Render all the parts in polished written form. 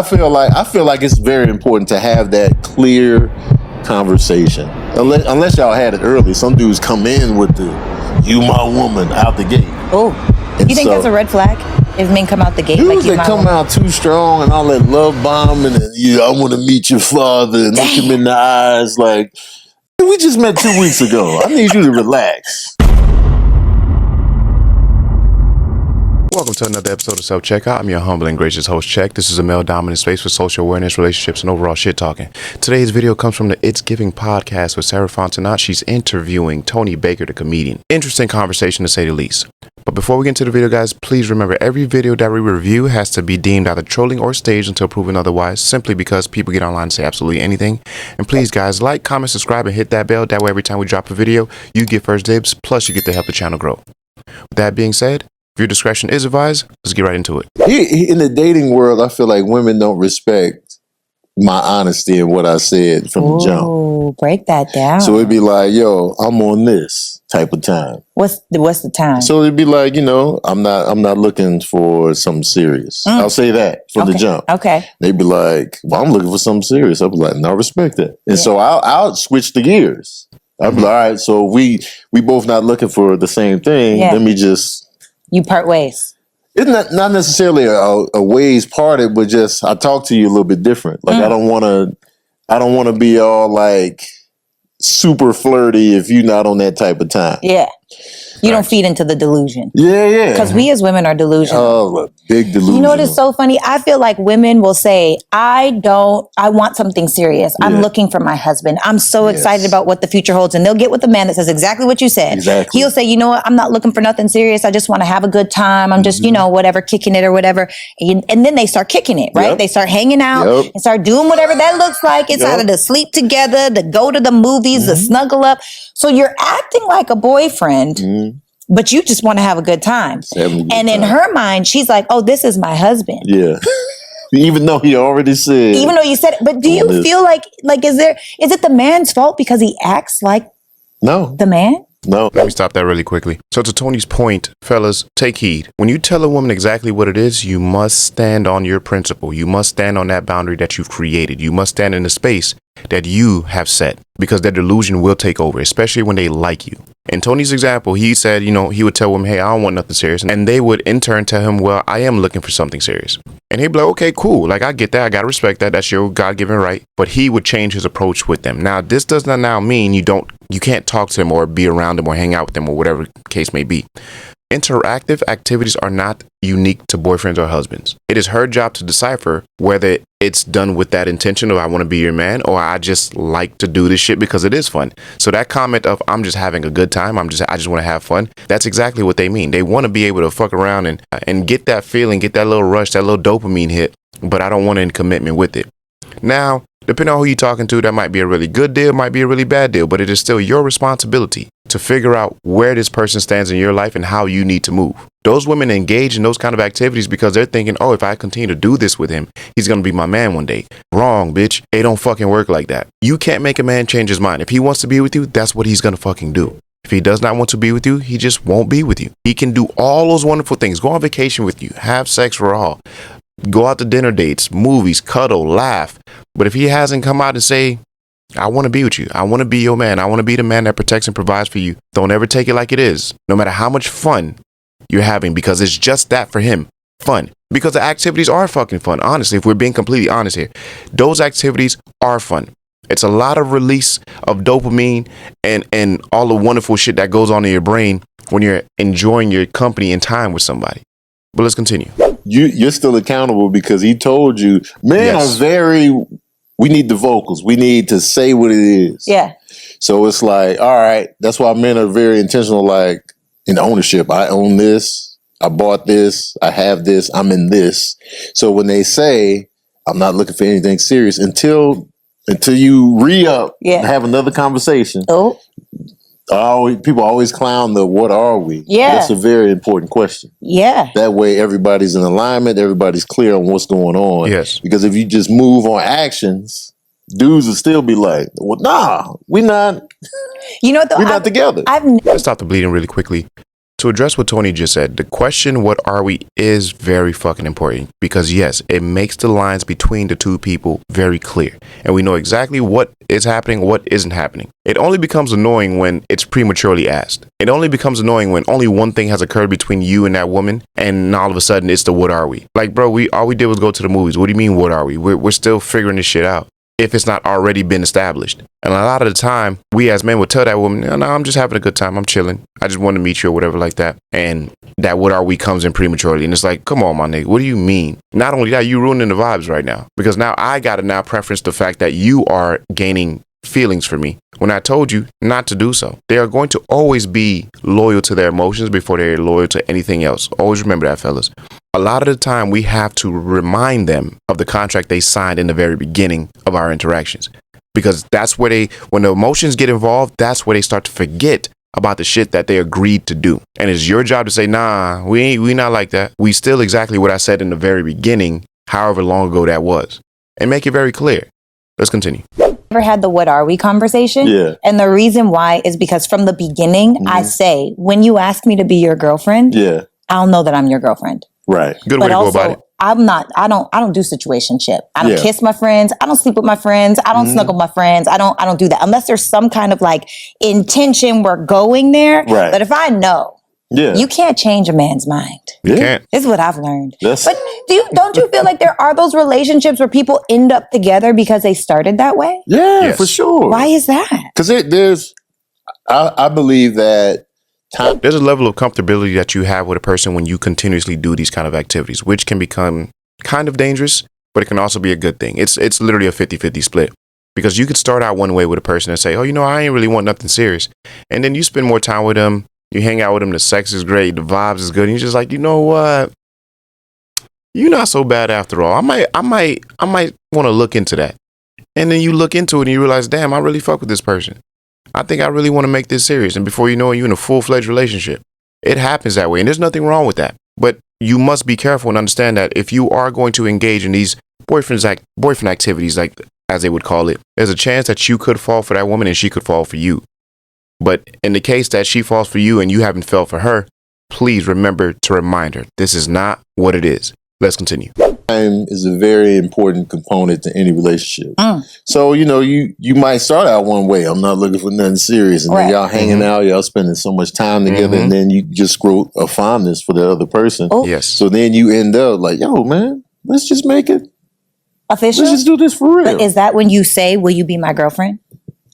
I feel like it's very important to have that clear conversation. Unless y'all had it early, some dudes come in with the "you my woman" out the gate. Oh, you think that's a red flag? If men come out the gate dudes like you that come out too strong and all that love bombing and I want to meet your father and look him in the eyes like we just met 2 weeks ago. I need you to relax. Welcome to another episode of Self Checkout. I'm your humble and gracious host, Check. This is a male dominant space for social awareness, relationships, and overall shit talking. Today's video comes from the It's Giving podcast with Sarah Fontenot. She's interviewing Tony Baker, the comedian. Interesting conversation to say the least. But before we get into the video, guys, please remember every video that we review has to be deemed either trolling or staged until proven otherwise, simply because people get online and say absolutely anything. And please, guys, like, comment, subscribe, and hit that bell. That way, every time we drop a video, you get first dibs, plus you get to help the channel grow. With that being said, if your discretion is advised, let's get right into it. In the dating world, I feel like women don't respect my honesty and what I said from the jump. Oh, break that down. So it'd be like, yo, I'm on this type of time. What's the time? So it'd be like, I'm not looking for something serious. I'll say that from the jump. Okay. They'd be like, well, I'm looking for something serious. I'll be like, no, I respect that. And so I'll switch the gears. I'll be like, all right, so we both not looking for the same thing. Yeah. Let me just... You part ways. It's not necessarily a ways parted, but just I talk to you a little bit different. Like I don't want to be all like super flirty if you're not on that type of time. Yeah. You don't feed into the delusion. Yeah. Because we as women are delusional. Oh, big delusion. You know what is so funny? I feel like women will say, I want something serious. I'm looking for my husband. I'm so excited about what the future holds. And they'll get with a man that says exactly what you said. Exactly. He'll say, you know what? I'm not looking for nothing serious. I just want to have a good time. I'm just, whatever, kicking it or whatever. And then they start kicking it, right? Yep. They start hanging out and start doing whatever that looks like. It's either to sleep together, to go to the movies, to snuggle up. So you're acting like a boyfriend. But you just want to have a good time. And in her mind, she's like, oh, this is my husband. Yeah. Even though he already said. Even though you said it. But do you feel like is it the man's fault because he acts like the man? No. Let me stop that really quickly. So to Tony's point, fellas, take heed. When you tell a woman exactly what it is, you must stand on your principle. You must stand on that boundary that you've created. You must stand in the space that you have set, because their delusion will take over, especially when they like you. In Tony's example, he said, he would tell women, hey, I don't want nothing serious. And they would in turn tell him, well, I am looking for something serious. And he'd be like, okay, cool. Like, I get that. I got to respect that. That's your God-given right. But he would change his approach with them. Now, this does not now mean you can't talk to them or be around them or hang out with them or whatever the case may be. Interactive activities are not unique to boyfriends or husbands. It is her job to decipher whether it's done with that intention of I want to be your man, or I just like to do this shit because it is fun. So that comment of I'm just having a good time, I just want to have fun, that's exactly what they mean. They want to be able to fuck around and get that feeling, get that little rush, that little dopamine hit, but I don't want any commitment with it. Now, depending on who you're talking to, that might be a really good deal, might be a really bad deal, but it is still your responsibility to figure out where this person stands in your life and how you need to move. Those women engage in those kind of activities because they're thinking, oh, if I continue to do this with him, he's going to be my man one day. Wrong, bitch. It don't fucking work like that. You can't make a man change his mind. If he wants to be with you, that's what he's going to fucking do. If he does not want to be with you, he just won't be with you. He can do all those wonderful things. Go on vacation with you. Have sex raw. Go out to dinner dates, movies, cuddle, laugh. But if he hasn't come out and say, I want to be with you. I want to be your man. I want to be the man that protects and provides for you. Don't ever take it like it is, no matter how much fun you're having, because it's just that for him, fun. Because the activities are fucking fun. Honestly, if we're being completely honest here, those activities are fun. It's a lot of release of dopamine and all the wonderful shit that goes on in your brain when you're enjoying your company and time with somebody. But let's continue. You're still accountable because he told you, men are we need the vocals. We need to say what it is. Yeah. So it's like, all right, that's why men are very intentional, like in ownership. I own this. I bought this. I have this. I'm in this. So when they say, I'm not looking for anything serious until you re-up and have another conversation. Oh. People always clown the what are we? Yeah. That's a very important question. Yeah. That way everybody's in alignment, everybody's clear on what's going on. Yes. Because if you just move on actions, dudes will still be like, well, nah, we're not we're not together. Let's stop the bleeding really quickly. to address what Tony just said, the question, what are we, is very fucking important because yes, it makes the lines between the two people very clear. And we know exactly what is happening, what isn't happening. It only becomes annoying when it's prematurely asked. It only becomes annoying when only one thing has occurred between you and that woman. And all of a sudden it's the, what are we? Like, bro, all we did was go to the movies. What do you mean, what are we? We're still figuring this shit out if it's not already been established. And a lot of the time, we as men would tell that woman, no, I'm just having a good time. I'm chilling. I just want to meet you or whatever like that. And that what are we comes in prematurely. And it's like, come on, my nigga, what do you mean? Not only that, you ruining the vibes right now. Because now I got to now preference the fact that you are gaining feelings for me when I told you not to do so. They are going to always be loyal to their emotions before they're loyal to anything else. Always remember that, fellas. A lot of the time we have to remind them of the contract they signed in the very beginning of our interactions, because that's where when the emotions get involved, that's where they start to forget about the shit that they agreed to do. And it's your job to say, nah, we not like that. We still exactly what I said in the very beginning, however long ago that was, and make it very clear. Let's continue. Ever had the what are we conversation? Yeah. And the reason why is because from the beginning, I say, when you ask me to be your girlfriend, I'll know that I'm your girlfriend. Right. Good way to go about it. I don't do situationship. I don't kiss my friends. I don't sleep with my friends. I don't snuggle my friends. I don't do that unless there's some kind of like intention we're going there. Right. But if I know, you can't change a man's mind. You can't. This is what I've learned. But don't you feel like there are those relationships where people end up together because they started that way? Yeah, Yes. for sure. Why is that? Because I believe that There's a level of comfortability that you have with a person when you continuously do these kind of activities, which can become kind of dangerous, but it can also be a good thing. It's literally a 50-50 split, because you could start out one way with a person and say, oh, I ain't really want nothing serious. And then you spend more time with them. You hang out with them. The sex is great. The vibes is good. And you're just like, you know what? You're not so bad after all. I might want to look into that. And then you look into it and you realize, damn, I really fuck with this person. I think I really want to make this serious. And before you know it, you're in a full-fledged relationship. It happens that way. And there's nothing wrong with that. But you must be careful and understand that if you are going to engage in these boyfriend activities, like as they would call it, there's a chance that you could fall for that woman and she could fall for you. But in the case that she falls for you and you haven't fell for her, please remember to remind her, this is not what it is. Let's continue. Time is a very important component to any relationship. So, you might start out one way. I'm not looking for nothing serious. And then y'all hanging out, y'all spending so much time together, and then you just grow a fondness for the other person. Yes. So then you end up like, yo, man, let's just make it official. Let's just do this for real. But is that when you say, will you be my girlfriend?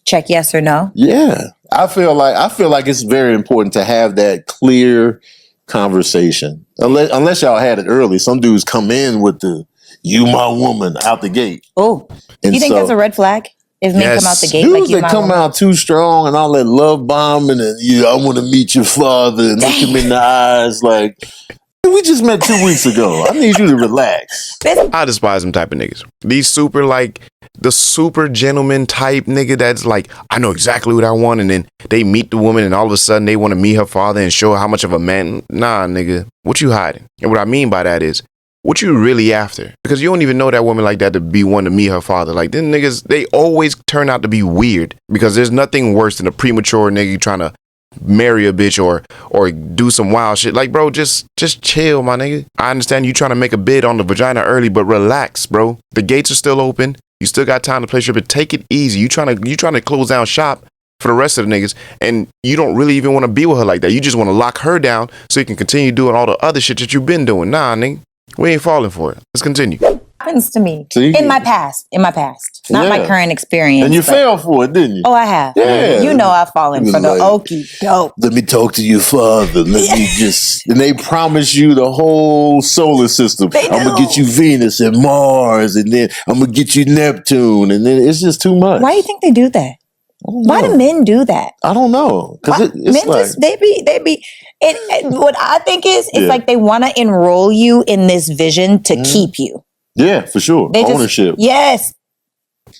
Check yes or no. Yeah. I feel like it's very important to have that clear conversation. Unless y'all had it early. Some dudes come in with the "you my woman" out the gate. Oh, you think that's a red flag? If men come out the gate dudes like you that my come woman? out too strong and all that love bombing and I want to meet your father and look him in the eyes like, we just met 2 weeks ago. I need you to relax. I despise them type of niggas. These the super gentleman type nigga that's like, I know exactly what I want, and then they meet the woman and all of a sudden they want to meet her father and show her how much of a man. Nah, nigga, what you hiding? And what I mean by that is, what you really after? Because you don't even know that woman like that to be one to meet her father. Like, them niggas, they always turn out to be weird, because there's nothing worse than a premature nigga trying to marry a bitch or do some wild shit. Like, bro, just chill, my nigga. I understand you trying to make a bid on the vagina early, but relax, bro. The gates are still open. You still got time to play strip, but take it easy. You trying to close down shop for the rest of the niggas, and you don't really even want to be with her like that. You just want to lock her down so you can continue doing all the other shit that you've been doing. Nah, nigga, we ain't falling for it. Let's continue. Happens to me in my past, not my current experience. And you fell for it, didn't you? Oh, I have. Yeah. You know I've fallen for the okie doke. Let me talk to your father. Let me and they promise you the whole solar system. I'm going to get you Venus and Mars, and then I'm going to get you Neptune, and then it's just too much. Why do you think they do that? Why do men do that? I don't know. Because it's men like, they be. What I think is, it's like they want to enroll you in this vision to keep you. Yeah, for sure. Ownership. Yes.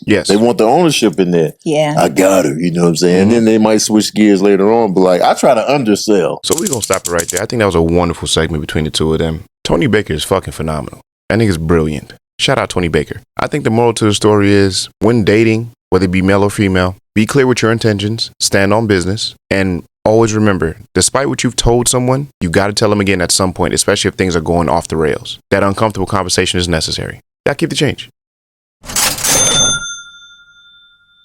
They want the ownership in there. Yeah. I got her, you know what I'm saying? And then they might switch gears later on, but like, I try to undersell. So we're going to stop it right there. I think that was a wonderful segment between the two of them. Tony Baker is fucking phenomenal. That nigga's brilliant. Shout out Tony Baker. I think the moral to the story is, when dating, whether it be male or female, be clear with your intentions, stand on business, and always remember, despite what you've told someone, you got to tell them again at some point, especially if things are going off the rails. That uncomfortable conversation is necessary. Gotta keep the change.